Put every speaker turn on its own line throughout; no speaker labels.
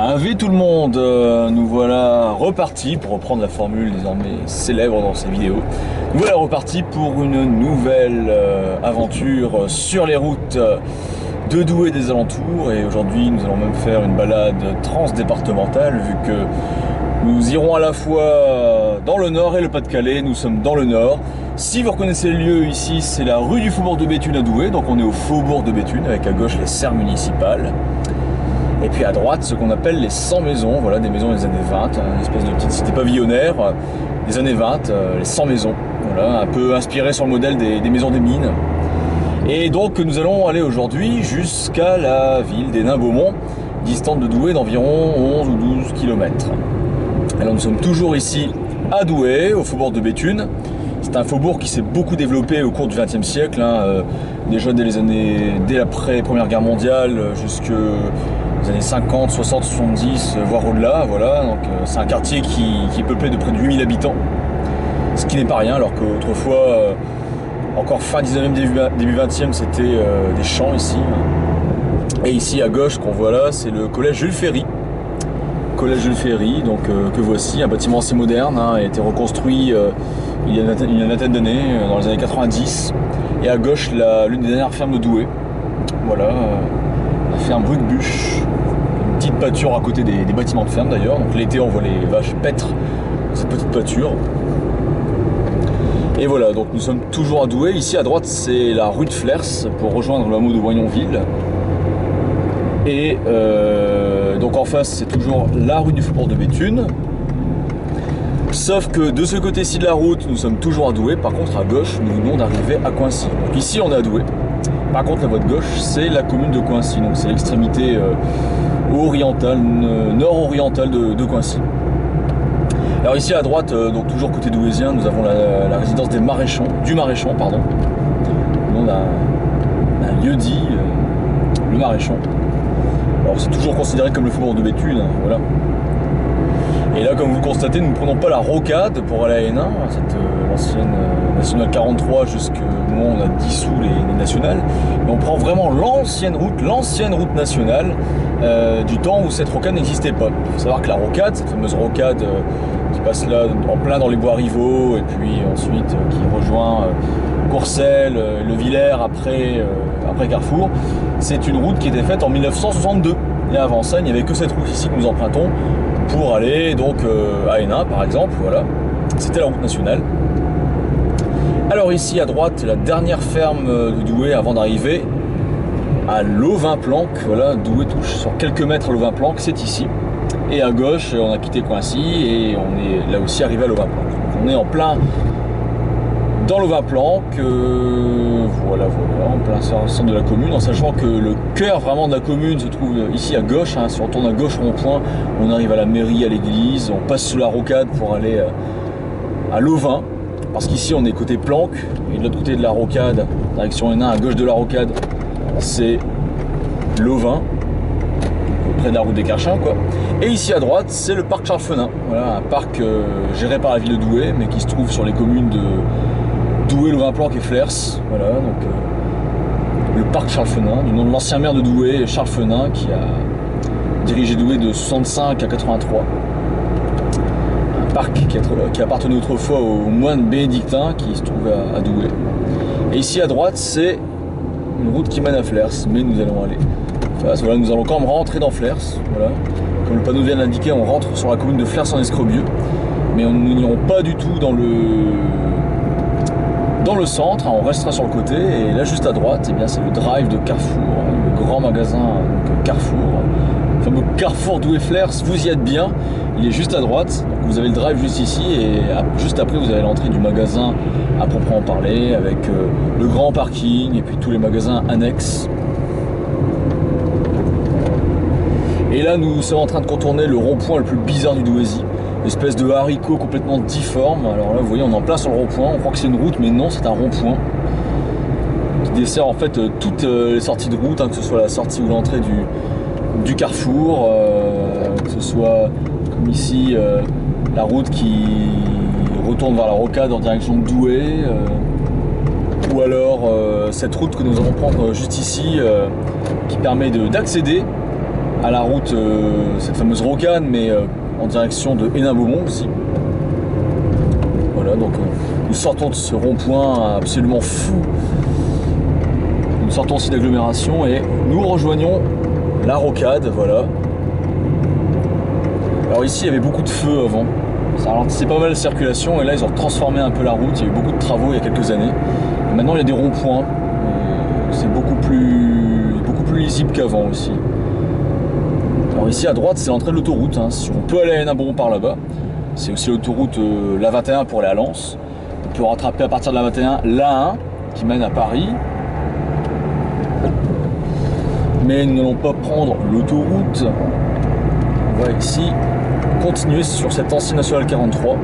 Avis tout le monde, nous voilà repartis pour reprendre la formule désormais célèbre dans ces vidéos. Nous voilà repartis pour une nouvelle aventure sur les routes de Douai et des alentours. Et aujourd'hui nous allons même faire une balade transdépartementale vu que nous irons à la fois dans le nord et le Pas-de-Calais. Nous sommes dans le nord. Si vous reconnaissez le lieu ici, c'est la rue du Faubourg de Béthune à Douai. Donc on est au Faubourg de Béthune avec à gauche les serres municipales. Et puis à droite, ce qu'on appelle les 100 maisons, voilà, des maisons des années 20, une espèce de petite cité pavillonnaire des années 20, les 100 maisons, voilà, un peu inspiré sur le modèle des maisons des mines. Et donc nous allons aller aujourd'hui jusqu'à la ville des Nains-Beaumont, distante de Douai d'environ 11 ou 12 km. Alors nous sommes toujours ici à Douai, au Faubourg de Béthune. C'est un faubourg qui s'est beaucoup développé au cours du XXe siècle, déjà dès l'après-Première Guerre mondiale jusqu'aux années 50, 60, 70, voire au-delà. Voilà. Donc c'est un quartier qui est peuplé de près de 8000 habitants, ce qui n'est pas rien, alors qu'autrefois, encore fin 19e, début 20e, c'était des champs ici. Et ici à gauche, qu'on voit là, c'est le collège Jules Ferry. Collège Jules Ferry, donc que voici, un bâtiment assez moderne, a été reconstruit il y a une vingtaine d'années, dans les années 90. Et à gauche, l'une des dernières fermes de Douai. Voilà, la ferme Rue de Bûche, une petite pâture à côté des bâtiments de ferme d'ailleurs. Donc l'été, on voit les vaches paître cette petite pâture. Et voilà, donc nous sommes toujours à Douai. Ici à droite, c'est la rue de Flers pour rejoindre le hameau de Voyonville. Et donc en face, c'est toujours la rue du Faubourg de Béthune. Sauf que de ce côté-ci de la route, nous sommes toujours à Douai. Par contre, à gauche, nous venons d'arriver à Coincy. Donc ici, on est à Douai. Par contre, la voie de gauche, c'est la commune de Coincy. Donc c'est l'extrémité orientale, nord-orientale de Coincy. Alors ici à droite, donc toujours côté douaisien, nous avons la résidence du Maréchon, pardon. Le nom d'un lieu-dit, le Maréchon. Alors c'est toujours considéré comme le Faubourg de Béthune, voilà. Et là, comme vous le constatez, nous ne prenons pas la rocade pour aller à Hénin, l'ancienne nationale 43 jusqu'au moment où on a dissous les nationales. Mais on prend vraiment l'ancienne route nationale du temps où cette rocade n'existait pas. Il faut savoir que la rocade, cette fameuse rocade qui passe là en plein dans les bois rivaux et puis ensuite qui rejoint Courcelles, Le Villers après Carrefour, c'est une route qui était faite en 1962. Et avant ça, il n'y avait que cette route ici que nous empruntons pour aller donc à Hénin par exemple, voilà. C'était la route nationale. Alors ici à droite, la dernière ferme de Douai avant d'arriver à Lovin-Planck, voilà, Douai touche sur quelques mètres à Lovin-Planck, c'est ici. Et à gauche, on a quitté Coincy et on est là aussi arrivé à Lovin-Planck. Donc on est en plein dans Lovin-Planck, voilà, en plein centre de la commune, en sachant que le cœur vraiment de la commune se trouve ici à gauche. Si on tourne à gauche rond-point, on arrive à la mairie, à l'église, on passe sous la rocade pour aller à Lovin, parce qu'ici on est côté Planck, et de l'autre côté de la rocade, direction Hénin, à gauche de la rocade, c'est Lovin, près de la route des Carchins, quoi. Et ici à droite, c'est le parc Charles Fenin, voilà, un parc géré par la ville de Douai, mais qui se trouve sur les communes de Douai, Lovin-Planck et Flers, voilà, donc le parc Charles Fenin, du nom de l'ancien maire de Douai, Charles Fenin, qui a dirigé Douai de 65 à 83. Un parc qui appartenait autrefois aux moines bénédictins qui se trouvaient à Douai. Et ici à droite, c'est une route qui mène à Flers, mais nous allons aller face. Voilà, nous allons quand même rentrer dans Flers, voilà. Comme le panneau vient de l'indiquer, on rentre sur la commune de Flers en Escrobieux, mais nous n'irons pas du tout dans le centre, on restera sur le côté. Et là juste à droite, eh bien c'est le drive de Carrefour, le grand magasin Carrefour, le fameux Carrefour Douai-Flers. Vous y êtes bien, il est juste à droite. Donc vous avez le drive juste ici et juste après vous avez l'entrée du magasin à proprement parler, avec le grand parking et puis tous les magasins annexes. Et là nous sommes en train de contourner le rond-point le plus bizarre du Douaisis, une espèce de haricot complètement difforme. Alors là vous voyez, on est en plein sur le rond-point, on croit que c'est une route mais non, c'est un rond-point qui dessert en fait toutes les sorties de route, que ce soit la sortie ou l'entrée du carrefour, que ce soit comme ici la route qui retourne vers la rocade en direction de Douai, ou alors cette route que nous allons prendre juste ici qui permet d'accéder à la route, cette fameuse rocade, mais en direction de Hénin-Beaumont aussi. Voilà, donc nous sortons de ce rond-point absolument fou. Nous sortons aussi d'agglomération et nous rejoignons la rocade, voilà. Alors ici, il y avait beaucoup de feux avant. Ça ralentissait pas mal la circulation et là, ils ont transformé un peu la route. Il y a eu beaucoup de travaux il y a quelques années. Et maintenant, il y a des ronds-points. C'est beaucoup plus lisible qu'avant aussi. Alors ici, à droite, c'est l'entrée de l'autoroute. Hein. On peut aller à Hénin-Beaumont par là-bas. C'est aussi l'autoroute, la 21 pour aller à Lens. On peut rattraper à partir de la 21 l'A1 qui mène à Paris. Mais nous n'allons pas prendre l'autoroute. On va ici continuer sur cette ancienne nationale 43.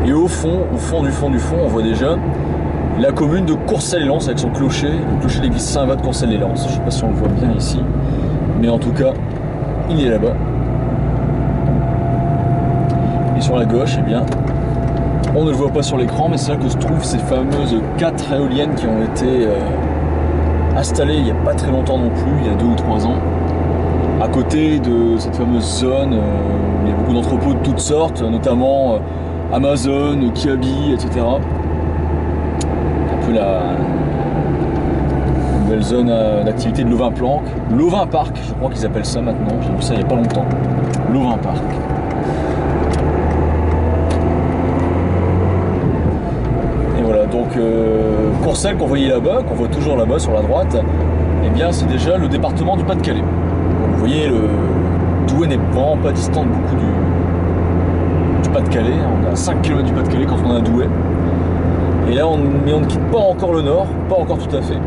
Et au fond, on voit déjà la commune de Courcelles-lès-Lens avec son clocher, le clocher de l'église Saint-Va de Courcelles-lès-Lens. Je ne sais pas si on le voit bien ici, mais en tout cas, il est là-bas. Et sur la gauche, eh bien, on ne le voit pas sur l'écran, mais c'est là que se trouvent ces fameuses 4 éoliennes qui ont été installées il n'y a pas très longtemps non plus, il y a 2 ou 3 ans, à côté de cette fameuse zone où il y a beaucoup d'entrepôts de toutes sortes, notamment Amazon, Kiabi, etc. Un peu la nouvelle zone d'activité de Levain-Planck. Levain Park, je crois qu'ils appellent ça maintenant, j'ai vu ça il n'y a pas longtemps. Levain Park. Et voilà, donc Courcelles qu'on voyait là-bas, qu'on voit toujours là-bas sur la droite, eh bien c'est déjà le département du Pas-de-Calais. Vous voyez, Douai n'est vraiment pas distant beaucoup du Pas-de-Calais. On est à 5 km du Pas-de-Calais quand on est à Douai. Et là, mais on ne quitte pas encore le nord, pas encore tout à fait.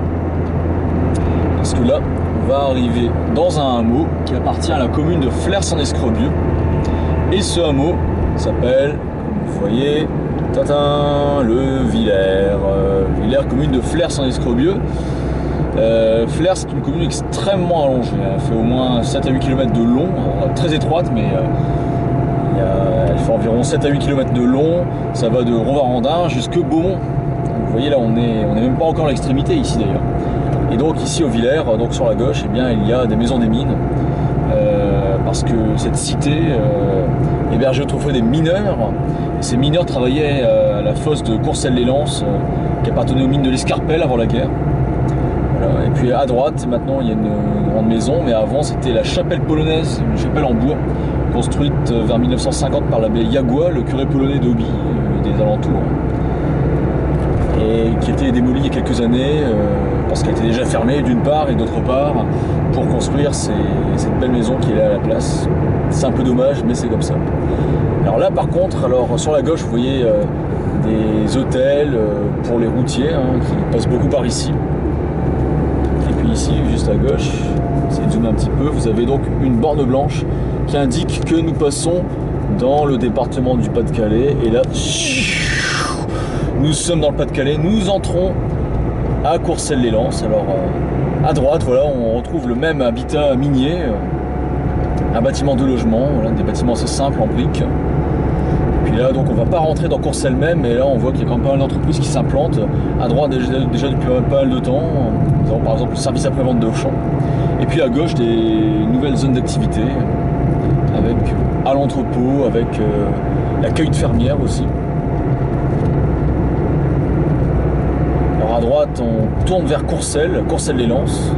Parce que là, on va arriver dans un hameau qui appartient à la commune de Flers-en-Escrebieux. Et ce hameau s'appelle, comme vous voyez, le Villers. Villers, commune de Flers-en-Escrebieux. Flers, c'est une commune extrêmement allongée, elle fait au moins 7 à 8 km de long, alors, très étroite, mais elle fait environ 7 à 8 km de long, ça va de Rovarandin jusqu'à Beaumont. Vous voyez là, on n'est même pas encore à l'extrémité ici d'ailleurs. Et donc ici au Villers, donc sur la gauche, eh bien, il y a des maisons des mines, parce que cette cité hébergeait autrefois des mineurs, et ces mineurs travaillaient à la fosse de Courcelles-lès-Lens, qui appartenait aux mines de l'Escarpelle avant la guerre. Voilà. Et puis à droite, maintenant il y a une grande maison, mais avant c'était la chapelle polonaise, une chapelle en bois, construite vers 1950 par l'abbé Yagua, le curé polonais d'Oby, des alentours, et qui a été démolie il y a quelques années, parce qu'elle était déjà fermée d'une part, et d'autre part, pour construire cette belle maison qui est là à la place. C'est un peu dommage, mais c'est comme ça. Alors là par contre, sur la gauche, vous voyez des hôtels pour les routiers, hein, qui passent beaucoup par ici. Ici, juste à gauche, essayez de zoomer un petit peu, vous avez donc une borne blanche qui indique que nous passons dans le département du Pas-de-Calais. Et là, nous sommes dans le Pas-de-Calais, nous entrons à Courcelles-lès-Lens. Alors, à droite, voilà, on retrouve le même habitat minier, un bâtiment de logement, voilà, des bâtiments assez simples en briques. Puis là, donc on va pas rentrer dans Courcelles même, mais là on voit qu'il y a quand même pas mal d'entreprises qui s'implantent à droite déjà depuis pas mal de temps. Nous avons par exemple le service après-vente de Auchan. Et puis à gauche, des nouvelles zones d'activité, avec à l'entrepôt, avec l'accueil de fermières aussi. Alors à droite, on tourne vers Courcelles, Courcelles-lès-Lens,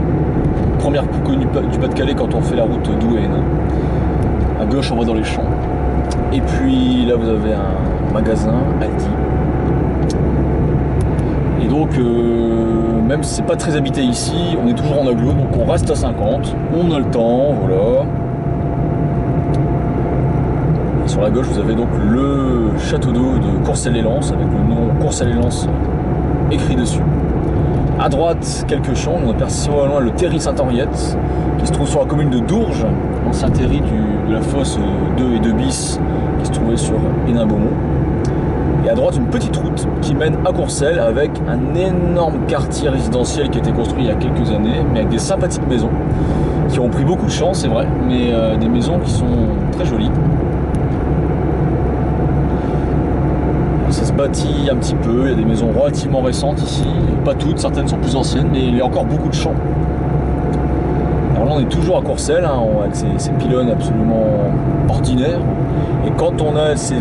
première commune du Pas-de-Calais quand on fait la route Douai-Hénin. À gauche, on va dans les champs. Et puis là vous avez un magasin Aldi. Et donc même si c'est pas très habité ici, on est toujours en agglo, donc on reste à 50, on a le temps, voilà. Et sur la gauche vous avez donc le château d'eau de Courcelles-lès-Lens avec le nom Courcelles-lès-Lens écrit dessus. À droite, quelques champs, on aperçoit au loin le terri Sainte-Henriette qui se trouve sur la commune de Dourges, l'ancien terri de la fosse 2 et 2 bis qui se trouvait sur Hénin-Beaumont. Et à droite, une petite route qui mène à Courcelles avec un énorme quartier résidentiel qui a été construit il y a quelques années, mais avec des sympathiques maisons qui ont pris beaucoup de champs, c'est vrai, mais des maisons qui sont très jolies. Ça se bâtit un petit peu, il y a des maisons relativement récentes ici, pas toutes, certaines sont plus anciennes, mais il y a encore beaucoup de champs. Alors là on est toujours à Courcelles, hein, avec ces pylônes absolument ordinaires. Et quand on a ces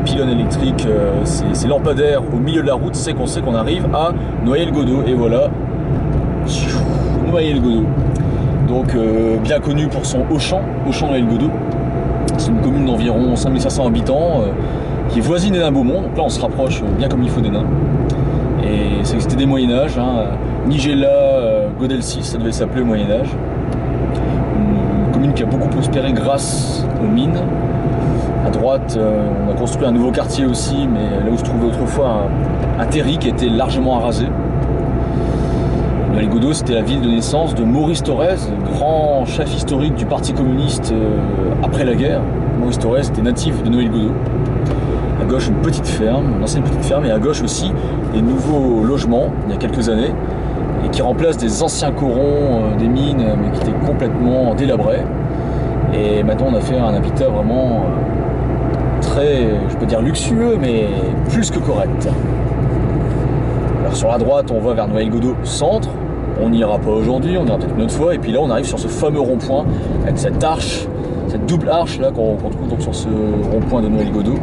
pylônes électriques, ces lampadaires au milieu de la route, c'est qu'on sait qu'on arrive à Noyers-le-Godeau. Et voilà, Noyers-le-Godeau. Donc bien connu pour son Auchan Noyers-le-Godeau. C'est une commune d'environ 5500 habitants qui est voisine d'Hénin-Beaumont. Donc là on se rapproche bien comme il faut d'Hénin. Et ça existait dès le Moyen-Âge. Hein. Nigella, Godelsis, ça devait s'appeler au Moyen-Âge. Une commune qui a beaucoup prospéré grâce aux mines. À droite, on a construit un nouveau quartier aussi, mais là où se trouvait autrefois un terri qui était largement arasé. Noyers-le-Godeau, c'était la ville de naissance de Maurice Thorez, grand chef historique du Parti communiste après la guerre. Maurice Thorez était natif de Noyers-le-Godeau. À gauche, une petite ferme, une ancienne petite ferme, et à gauche aussi des nouveaux logements, il y a quelques années, et qui remplacent des anciens corons des mines, mais qui étaient complètement délabrés. Et maintenant, on a fait un habitat vraiment très, je peux dire luxueux, mais plus que correct. Alors sur la droite, on va vers Noyers-le-Godeau centre. On n'ira pas aujourd'hui, on ira peut-être une autre fois. Et puis là, on arrive sur ce fameux rond-point avec cette arche, cette double arche là qu'on trouve donc sur ce rond-point de Noyers-le-Godeau.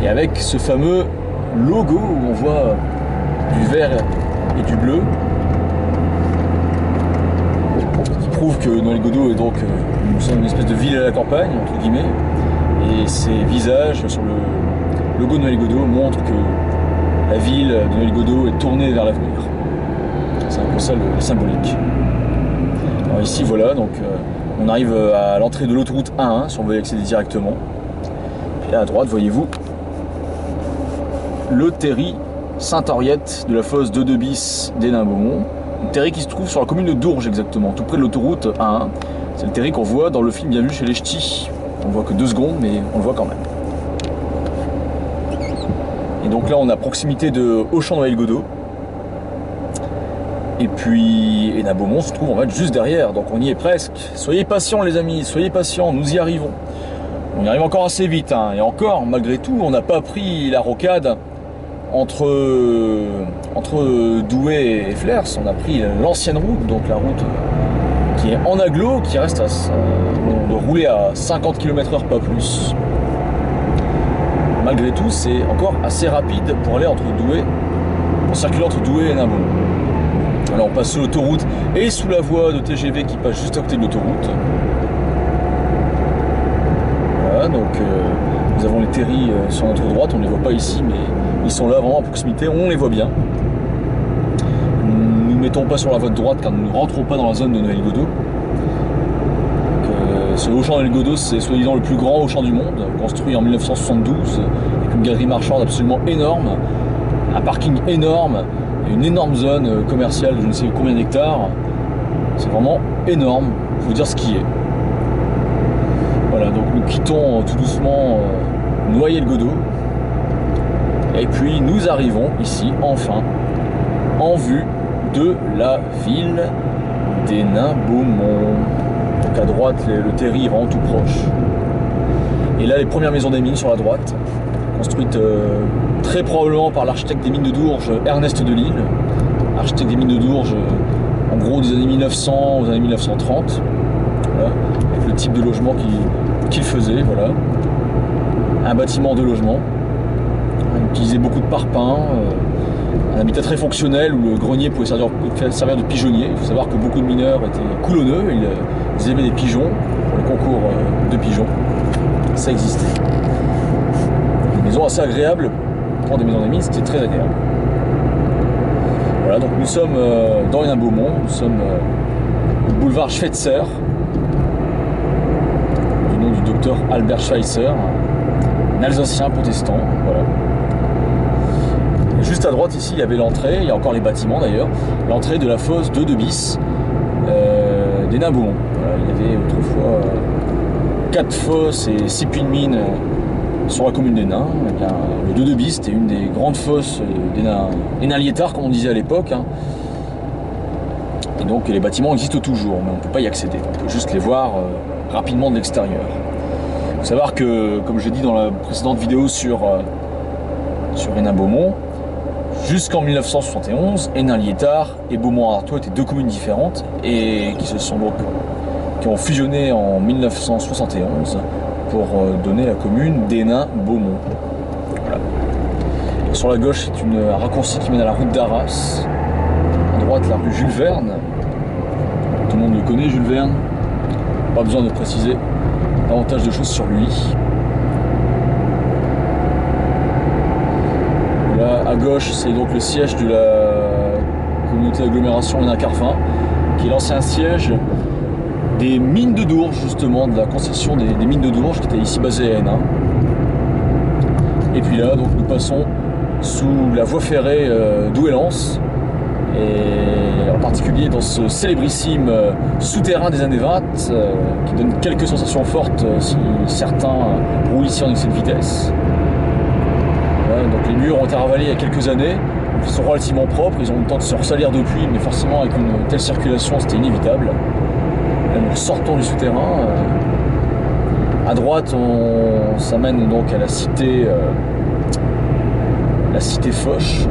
Et avec ce fameux logo où on voit du vert et du bleu, qui prouve que Noyers-le-Godeau est donc une espèce de ville à la campagne, entre guillemets. Et ces visages sur le logo de Noyers-le-Godeau montrent que la ville de Noyers-le-Godeau est tournée vers l'avenir. C'est un peu ça le symbolique. Alors ici, voilà, donc on arrive à l'entrée de l'autoroute A1, si on veut y accéder directement. Et là à droite, voyez-vous, le terri Sainte-Henriette de la fosse 2 bis d'Hénin-Beaumont. Un terri qui se trouve sur la commune de Dourges exactement, tout près de l'autoroute A1. C'est le terri qu'on voit dans le film Bienvenue chez les Ch'tis. On voit que 2 secondes, mais on le voit quand même. Et donc là, on est à proximité de Auchan Noyers-le-Godeau. Et puis Hénin-Beaumont se trouve en fait juste derrière, donc on y est presque. Soyez patients les amis, soyez patients, nous y arrivons. On y arrive encore assez vite, hein. Et encore, malgré tout, on n'a pas pris la rocade entre Douai et Flers. On a pris l'ancienne route, donc la route qui est en agglo, qui reste de rouler à 50 km/h, pas plus. Malgré tout, c'est encore assez rapide pour aller entre Douai, pour circuler entre Douai et Hénin-Beaumont. Alors on passe sur l'autoroute et sous la voie de TGV qui passe juste à côté de l'autoroute. Voilà, donc nous avons les terris sur notre droite, on ne les voit pas ici, mais ils sont là vraiment à proximité, on les voit bien. Nous ne mettons pas sur la voie de droite car nous ne rentrons pas dans la zone de Noyers-le-Godeau. Ce Auchan Noyers-le-Godeau, c'est soi-disant le plus grand Auchan du monde, construit en 1972, avec une galerie marchande absolument énorme, un parking énorme, et une énorme zone commerciale de je ne sais combien d'hectares. C'est vraiment énorme, il faut dire ce qui est. Voilà, donc nous quittons tout doucement Noyers-le-Godeau, et puis nous arrivons ici, enfin, en vue de la ville d'Hénin-Beaumont. Donc à droite, le terri est vraiment tout proche. Et là, les premières maisons des mines sur la droite, construites très probablement par l'architecte des mines de Dourges, Ernest Delisle. Architecte des mines de Dourges, en gros des années 1900 aux années 1930. Voilà, avec le type de logement qu'il faisait, voilà. Un bâtiment de logement. Il utilisait beaucoup de parpaings. Un habitat très fonctionnel où le grenier pouvait servir de pigeonnier. Il faut savoir que beaucoup de mineurs étaient coulonneux, ils aimaient des pigeons pour les concours de pigeons. Ça existait. Une maison assez agréable pour des maisons des mines, c'était très agréable. Voilà, donc nous sommes dans Hénin-Beaumont, nous sommes au boulevard Schweitzer, du nom du docteur Albert Schweitzer, un Alsacien protestant. Voilà. Juste à droite ici, il y avait l'entrée, il y a encore les bâtiments d'ailleurs, l'entrée de la fosse 2 bis d'Hénin-Beaumont. Voilà, il y avait autrefois 4 fosses et 6 puits de mine sur la commune d'Hénin. Le 2 bis, c'était une des grandes fosses d'Hénin-Liétard, comme on disait à l'époque. Hein. Et donc les bâtiments existent toujours, mais on ne peut pas y accéder. On peut juste les voir rapidement de l'extérieur. Il faut savoir que, comme je l'ai dit dans la précédente vidéo sur Hénin-Beaumont, Jusqu'en 1971, Hénin-Liétard et Beaumont-en-Artois étaient deux communes différentes et qui ont fusionné en 1971 pour donner la commune d'Hénin-Beaumont. Voilà. Sur la gauche, c'est un raccourci qui mène à la route d'Arras. À droite, la rue Jules Verne. Tout le monde le connaît, Jules Verne. Pas besoin de préciser davantage de choses sur lui. Là, à gauche, c'est donc le siège de la communauté d'agglomération Hénin-Carvin, qui est l'ancien siège des mines de Dourges, justement, de la concession des mines de Dourges, qui était ici basée à Hénin. Et puis là, donc, nous passons sous la voie ferrée d'Ouessant, et en particulier dans ce célébrissime souterrain des années 20, qui donne quelques sensations fortes si certains roulent ici en excès de vitesse. Voilà, donc les murs ont été ravalés il y a quelques années, ils sont relativement propres, ils ont eu le temps de se ressalir depuis, mais forcément avec une telle circulation c'était inévitable. Là, nous sortons du souterrain. À droite, on s'amène donc à la cité Foch,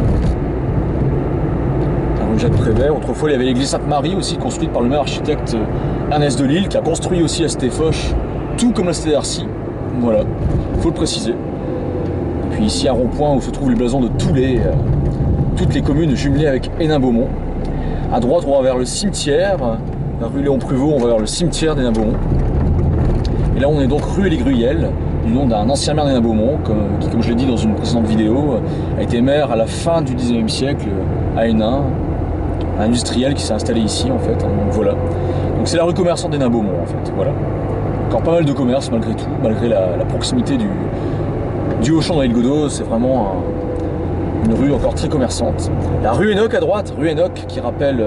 la rue Jacques Prévert. Autrefois, il y avait l'église Sainte-Marie aussi, construite par le même architecte Ernest Delisle, qui a construit aussi la cité Foch, tout comme la cité d'Arcy. Voilà, il faut le préciser. Et puis ici, un rond-point où se trouvent les blasons de toutes les communes jumelées avec Hénin-Beaumont. À droite, on va vers le cimetière. La rue Léon Pruvot, on va vers le cimetière d'Hénin-Beaumont. Et là, on est donc rue Élie-Gruyel, du nom d'un ancien maire d'Hénin-Beaumont, qui, comme je l'ai dit dans une précédente vidéo, a été maire à la fin du 19e siècle à Hénin, un industriel qui s'est installé ici, en fait. Donc voilà. Donc c'est la rue commerçante d'Hénin-Beaumont, en fait. Voilà. Encore pas mal de commerces, malgré tout, malgré la proximité du Auchan dans l'île Godot. C'est vraiment une rue encore très commerçante. La rue Enoch à droite, rue Enoch qui rappelle,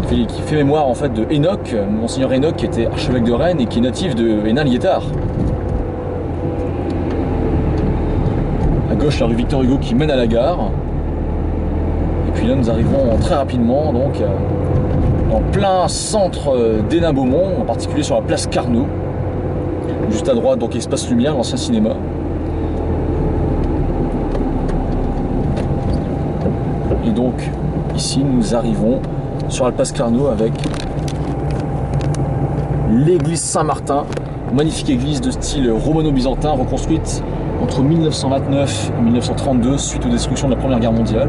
qui fait mémoire en fait de Enoch, Monseigneur Enoch qui était archevêque de Rennes et qui est natif de Hénin-Liétard. À gauche, la rue Victor Hugo qui mène à la gare. Et puis là, nous arrivons très rapidement donc en plein centre d'Hénin-Beaumont, en particulier sur la place Carnot. Juste à droite, donc Espace Lumière, l'ancien cinéma. Et donc, ici, nous arrivons sur la place Carnot avec l'église Saint-Martin, magnifique église de style romano-byzantin, reconstruite entre 1929 et 1932 suite aux destructions de la Première Guerre mondiale,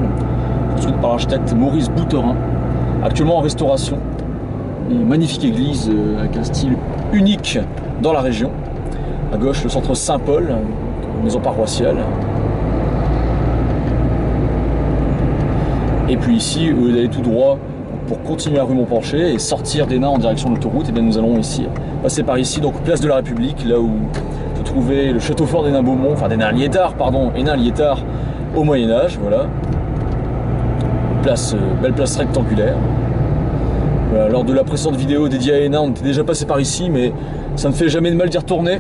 construite par l'architecte Maurice Bouterin, actuellement en restauration. Une magnifique église avec un style unique dans la région. À gauche, le centre Saint-Paul, maison paroissiale. Et puis ici, au lieu d'aller tout droit pour continuer la rue Montpencher et sortir d'Hénin en direction de l'autoroute, et bien nous allons ici passer par ici, donc place de la République, là où se trouvait le château fort d'Hénin-Beaumont, enfin d'Hénin-Liétard, pardon, Hénin-Liétard au Moyen-Âge, voilà. Belle place rectangulaire. Voilà, lors de la précédente vidéo dédiée à Hénin, on était déjà passé par ici, mais ça ne fait jamais de mal d'y retourner.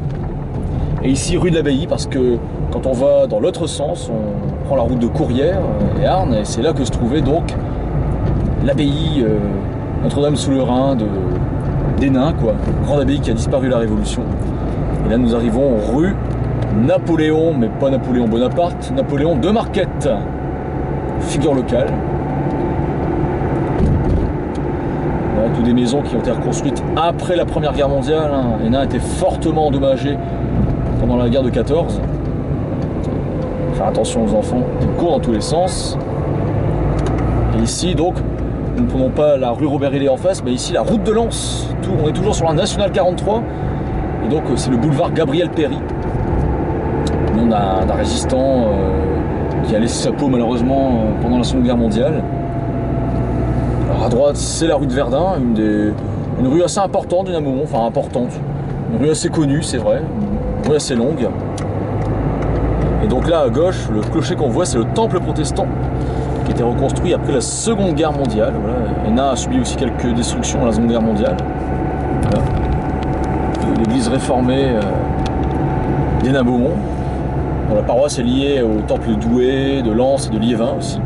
Et ici, rue de l'Abbaye, parce que quand on va dans l'autre sens, on prend la route de Courrières et Arnes, et c'est là que se trouvait donc l'abbaye Notre-Dame sous le Rhin d'Hénin, quoi. Grande abbaye qui a disparu à la Révolution. Et là, nous arrivons rue Napoléon, mais pas Napoléon Bonaparte, Napoléon de Marquette, figure locale. Voilà, toutes des maisons qui ont été reconstruites après la Première Guerre mondiale. Hein. Hénin a été fortement endommagé pendant la guerre de 14. Faire attention aux enfants qui courent dans tous les sens. Et ici, donc, nous ne prenons pas la rue Robert-Hillé en face, mais ici la route de Lens. On est toujours sur la Nationale 43. Et donc, c'est le boulevard Gabriel Péri. Nom d'un résistant qui a laissé sa peau malheureusement pendant la Seconde Guerre mondiale. Alors à droite, c'est la rue de Verdun, une rue assez importante d'Hénin-Beaumont, enfin importante. Une rue assez connue, c'est vrai. Une rue assez longue. Et donc là, à gauche, le clocher qu'on voit, c'est le temple protestant qui a été reconstruit après la Seconde Guerre mondiale. Voilà. Hénin a subi aussi quelques destructions à la Seconde Guerre mondiale. Voilà. L'église réformée d'Hénin-Beaumont. La paroisse est liée au temple de Douai, de Lens et de Liévin aussi.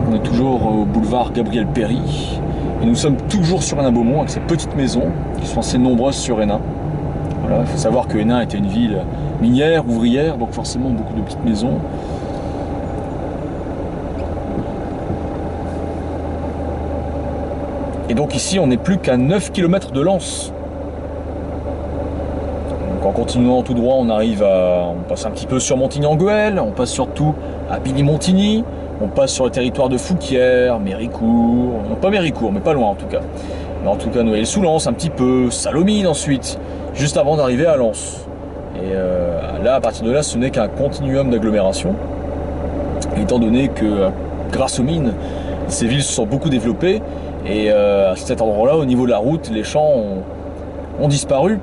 On est toujours au boulevard Gabriel Péri. Et nous sommes toujours sur Hénin-Beaumont avec ces petites maisons qui sont assez nombreuses sur Hénin. Voilà, il faut savoir que Hénin était une ville minière, ouvrière, donc forcément beaucoup de petites maisons. Et donc ici, on n'est plus qu'à 9 km de Lens. Donc en continuant tout droit, on passe un petit peu sur Montigny-en-Gohelle, on passe surtout à Billy-Montigny, on passe sur le territoire de Fouquières, Méricourt, non pas Méricourt, mais pas loin en tout cas. Mais en tout cas, Noël-sous-Lens un petit peu, Salomine ensuite, juste avant d'arriver à Lens. Et là, à partir de là, ce n'est qu'un continuum d'agglomération, étant donné que grâce aux mines, ces villes se sont beaucoup développées. Et à cet endroit-là, au niveau de la route, les champs ont disparu.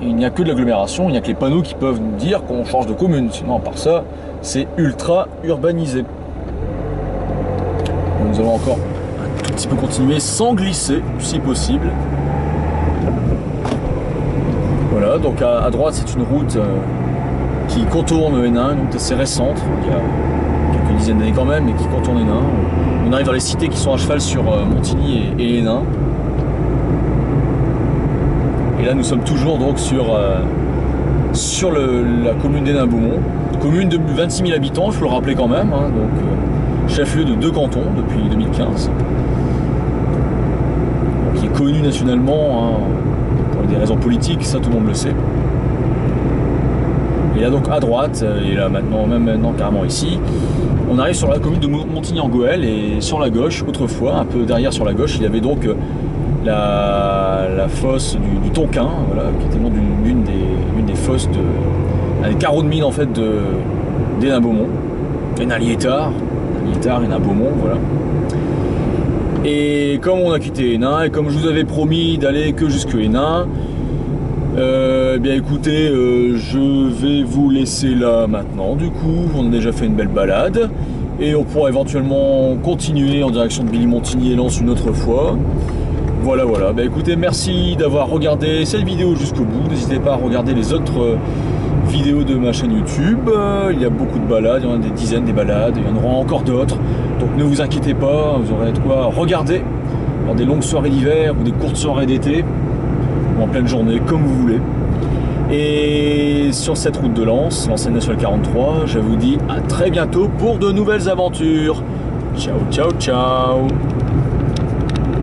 Il n'y a que de l'agglomération, il n'y a que les panneaux qui peuvent nous dire qu'on change de commune. Sinon, à part ça, c'est ultra urbanisé. Nous allons encore un tout petit peu continuer sans glisser, si possible. Voilà, donc à droite, c'est une route qui contourne Hénin, une route assez récente, il y a quelques dizaines d'années quand même, mais qui contourne Hénin. On arrive dans les cités qui sont à cheval sur Montigny et Hénin. Et là, nous sommes toujours donc sur la commune d'Hénin-Beaumont, commune de 26 000 habitants, il faut le rappeler quand même, hein, donc chef-lieu de 2 cantons depuis 2015, donc, qui est connu nationalement hein, pour des raisons politiques, ça tout le monde le sait. Et là donc à droite, et là maintenant carrément ici, on arrive sur la commune de Montigny-en-Gohelle, et sur la gauche, autrefois, un peu derrière sur la gauche, il y avait donc la fosse du Tonkin, voilà, qui était le nom d'une des fosses des carreaux de mine en fait d'Hénin-Beaumont, Hénin-Liétard, Hénin-Beaumont, voilà. Et comme on a quitté Hénin, et comme je vous avais promis d'aller que jusque Hénin, bien écoutez, je vais vous laisser là maintenant. Du coup, on a déjà fait une belle balade et on pourra éventuellement continuer en direction de Billy-Montigny et Lens une autre fois. Voilà. Bah écoutez, merci d'avoir regardé cette vidéo jusqu'au bout. N'hésitez pas à regarder les autres vidéos de ma chaîne YouTube. Il y a beaucoup de balades, il y en a des dizaines des balades, il y en aura encore d'autres. Donc ne vous inquiétez pas, vous aurez de quoi regarder dans des longues soirées d'hiver ou des courtes soirées d'été, ou en pleine journée, comme vous voulez. Et sur cette route de Lens, l'ancienne nationale 43, je vous dis à très bientôt pour de nouvelles aventures. Ciao, ciao, ciao.